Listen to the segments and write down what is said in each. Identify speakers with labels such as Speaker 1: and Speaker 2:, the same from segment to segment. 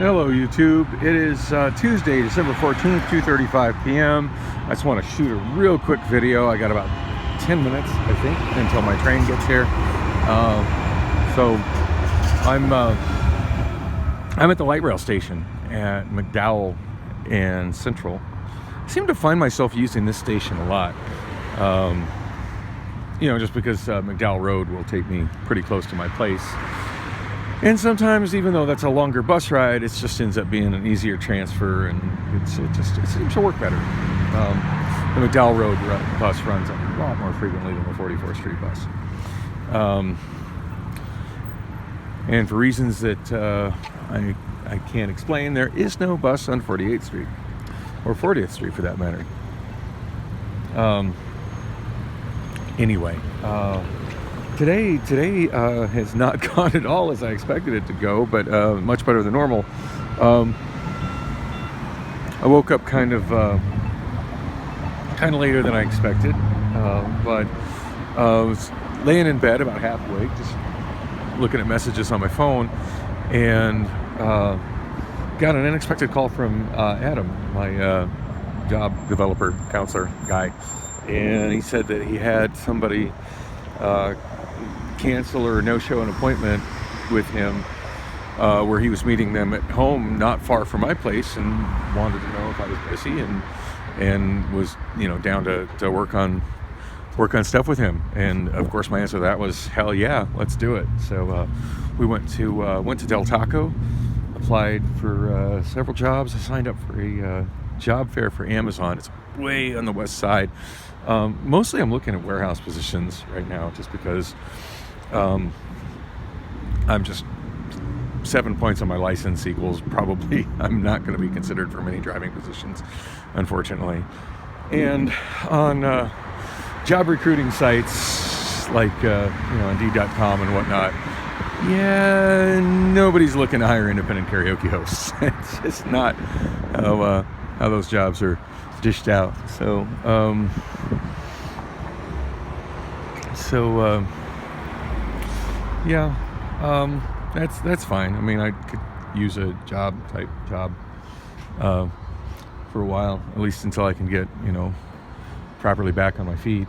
Speaker 1: Hello YouTube, it is Tuesday, December 14th, 2:35 p.m. I just want to shoot a real quick video. I got about 10 minutes, I think, until my train gets here. So I'm at the light rail station at McDowell and Central. I seem to find myself using this station a lot. Just because McDowell Road will take me pretty close to my place. And sometimes, even though that's a longer bus ride, it just ends up being an easier transfer, and it seems to work better. The McDowell Road bus runs a lot more frequently than the 44th Street bus. And for reasons that I can't explain, there is no bus on 48th Street, or 40th Street for that matter. Anyway, Today has not gone at all as I expected it to go, but much better than normal. I woke up kind of later than I expected, but I was laying in bed about half awake, just looking at messages on my phone, and got an unexpected call from Adam, my job developer counselor guy, and he said that he had somebody cancel or no-show an appointment with him where he was meeting them at home not far from my place, and wanted to know if I was busy and was down to work on stuff with him. And of course my answer to that was hell yeah, let's do it. So we went to Del Taco, applied for several jobs. I signed up for a job fair for Amazon. It's way on the west side. Mostly I'm looking at warehouse positions right now, just because I'm just 7 points on my license equals probably I'm not going to be considered for many driving positions, unfortunately. And on job recruiting sites like Indeed.com and whatnot, nobody's looking to hire independent karaoke hosts. It's just not how those jobs are dished out. That's fine. I mean, I could use a job for a while, at least until I can get properly back on my feet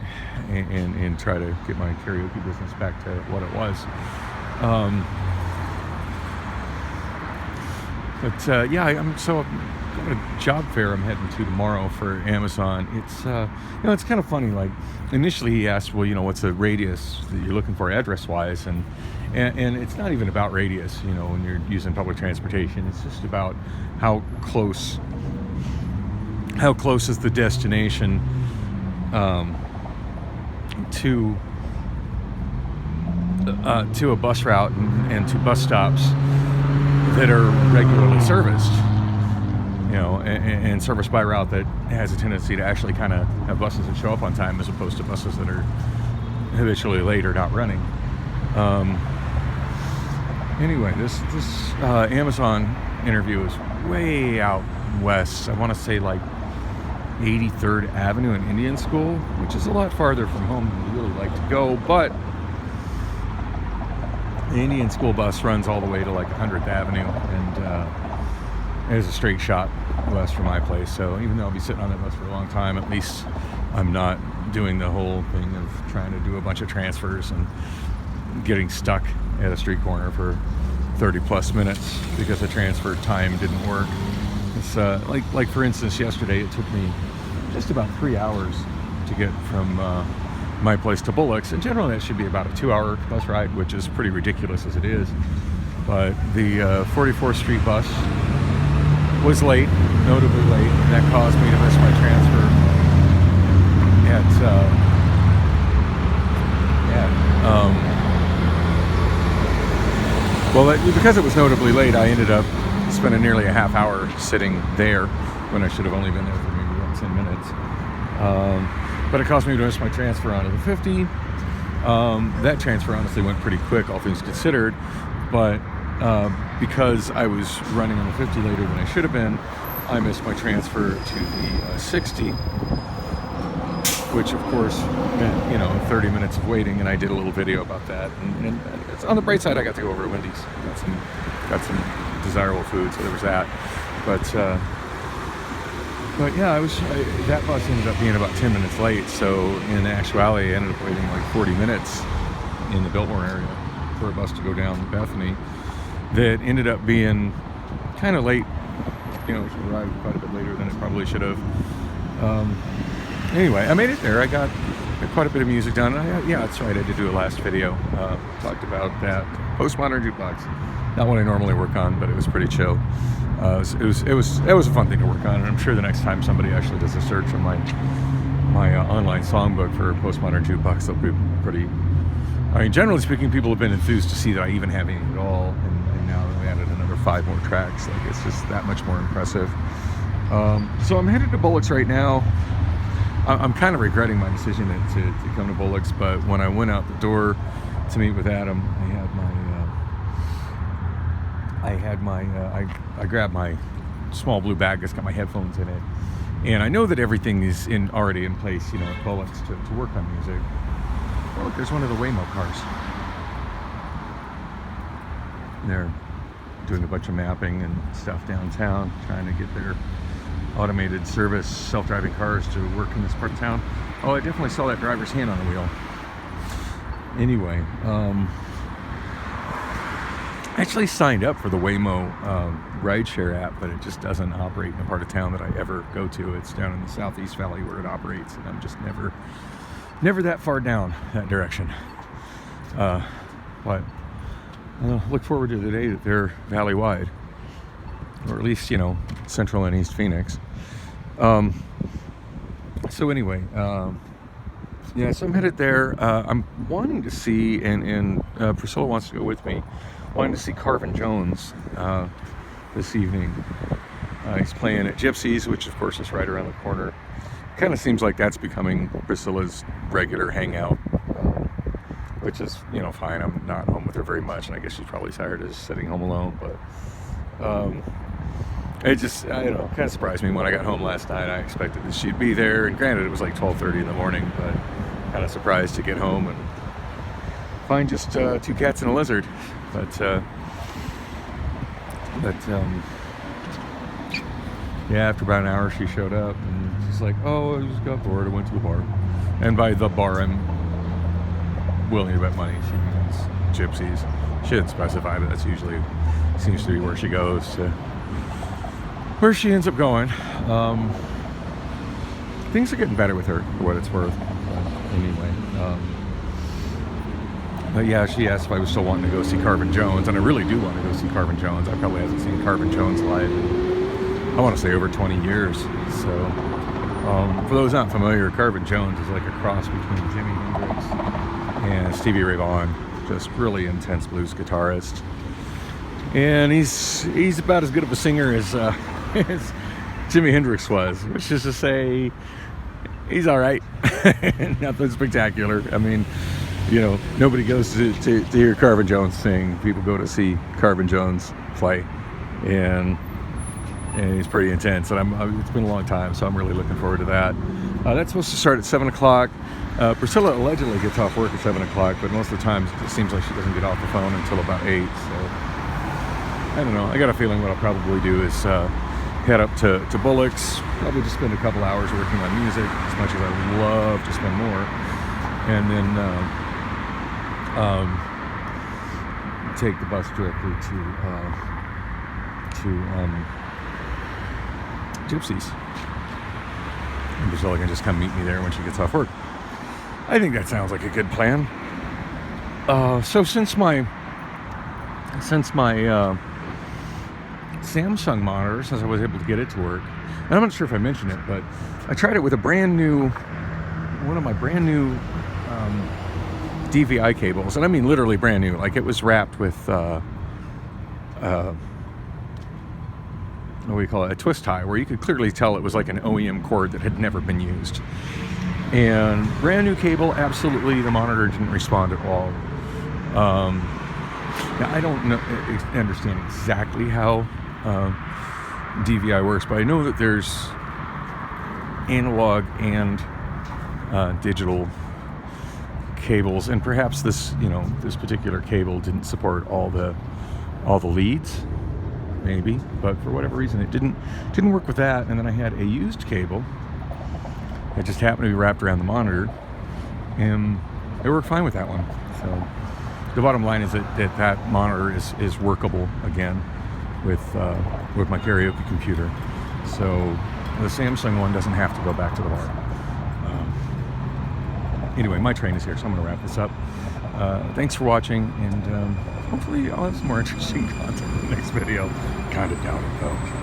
Speaker 1: and try to get my karaoke business back to what it was. I'm got a job fair I'm heading to tomorrow for Amazon. It's it's kind of funny. Like, initially he asked, well, what's the radius that you're looking for address wise, and it's not even about radius, when you're using public transportation. It's just about how close is the destination to a bus route and to bus stops that are regularly serviced. And serviced by a route that has a tendency to actually kind of have buses that show up on time, as opposed to buses that are habitually late or not running. Anyway, this Amazon interview is way out west. I want to say like 83rd Avenue and Indian School, which is a lot farther from home than we really like to go, but the Indian School bus runs all the way to like 100th Avenue, and there's a straight shot west from my place. So even though I'll be sitting on that bus for a long time, at least I'm not doing the whole thing of trying to do a bunch of transfers and getting stuck at a street corner for 30 plus minutes because the transfer time didn't work. It's like for instance, yesterday it took me just about 3 hours to get from my place to Bullock's, and generally that should be about a 2-hour bus ride, which is pretty ridiculous as it is. But the 44th Street bus was late, notably late, and that caused me to miss my transfer because it was notably late, I ended up spending nearly a half hour sitting there when I should have only been there for maybe about 10 minutes. But it caused me to miss my transfer onto the 50. That transfer honestly went pretty quick, all things considered, but because I was running on the 50 later than I should have been, I missed my transfer to the 60, which of course meant 30 minutes of waiting, and I did a little video about that. And it's on the bright side, I got to go over to Wendy's, got some desirable food, so there was that. But yeah, that bus ended up being about 10 minutes late, so in actuality I ended up waiting like 40 minutes in the Biltmore area for a bus to go down Bethany that ended up being kind of late. It arrived quite a bit later than it probably should have. Anyway, I made it there. I got quite a bit of music done. Yeah, that's right. I did do a last video. Talked about that postmodern jukebox. Not what I normally work on, but it was pretty chill. It was a fun thing to work on, and I'm sure the next time somebody actually does a search on my online songbook for postmodern jukebox, they'll be pretty. I mean, generally speaking, people have been enthused to see that I even have any at all, and now that we added another 5 more tracks, like it's just that much more impressive. So I'm headed to Bullock's right now. I'm kind of regretting my decision to come to Bullock's, but when I went out the door to meet with Adam, I grabbed my small blue bag that's got my headphones in it, and I know that everything is already in place, at Bullock's to work on music. Oh, look, there's one of the Waymo cars. They're doing a bunch of mapping and stuff downtown, trying to get their automated service self-driving cars to work in this part of town. Oh, I definitely saw that driver's hand on the wheel. Anyway, I actually signed up for the Waymo rideshare app, but it just doesn't operate in a part of town that I ever go to. It's down in the Southeast Valley where it operates, and I'm just never that far down that direction. But I look forward to the day that they're valley-wide, or at least, Central and East Phoenix. So anyway, so I'm headed there. I'm wanting to see, and Priscilla wants to go with me, wanting to see Carvin Jones this evening. He's playing at Gypsies, which of course is right around the corner. Kind of seems like that's becoming Priscilla's regular hangout, which is, fine. I'm not home with her very much, and I guess she's probably tired of just sitting home alone, but it just, kind of surprised me when I got home last night. I expected that she'd be there, and granted, it was like 12:30 in the morning, but kind of surprised to get home and find just 2 cats and a lizard. But yeah, after about an hour, she showed up, and she's like, "Oh, I just got bored. I went to the bar." And by the bar, I'm willing to bet money she means Gypsies. She didn't specify, but that's usually seems to be where she goes, where she ends up going. Things are getting better with her, for what it's worth. Anyway, but yeah, she asked if I was still wanting to go see Carvin Jones, and I really do want to go see Carvin Jones. I probably haven't seen Carvin Jones live in, I want to say, over 20 years. So, for those not familiar, Carvin Jones is like a cross between Jimi Hendrix and Stevie Ray Vaughan. Just really intense blues guitarist, and he's about as good of a singer as Jimi Hendrix was, which is to say, he's all right. Nothing spectacular. I mean, nobody goes to hear Carvin Jones sing. People go to see Carvin Jones play, and he's pretty intense. And it's been a long time, so I'm really looking forward to that. That's supposed to start at 7 o'clock. Priscilla allegedly gets off work at 7 o'clock, but most of the time it seems like she doesn't get off the phone until about 8. So I don't know. I got a feeling what I'll probably do is head up to Bullock's, probably just spend a couple hours working on music, as much as I would love to spend more, and then take the bus directly to Gypsies. And Priscilla can just come meet me there when she gets off work. I think that sounds like a good plan. So since my Samsung monitor, since I was able to get it to work, and I'm not sure if I mentioned it, but I tried it with one of my brand new DVI cables, and I mean literally brand new. Like, it was wrapped with what do we call it, a twist tie, where you could clearly tell it was like an OEM cord that had never been used. And brand new cable, absolutely, the monitor didn't respond at all. Now, I don't understand exactly how DVI works, but I know that there's analog and digital cables, and perhaps this particular cable didn't support all the leads. maybe, but for whatever reason it didn't work with that. And then I had a used cable that just happened to be wrapped around the monitor, and it worked fine with that one. So the bottom line is that monitor is workable again with my karaoke computer. So the Samsung one doesn't have to go back to the bar. Anyway, my train is here, so I'm going to wrap this up. Thanks for watching, and hopefully I'll have some more interesting content in the next video. Kind of doubt it, though.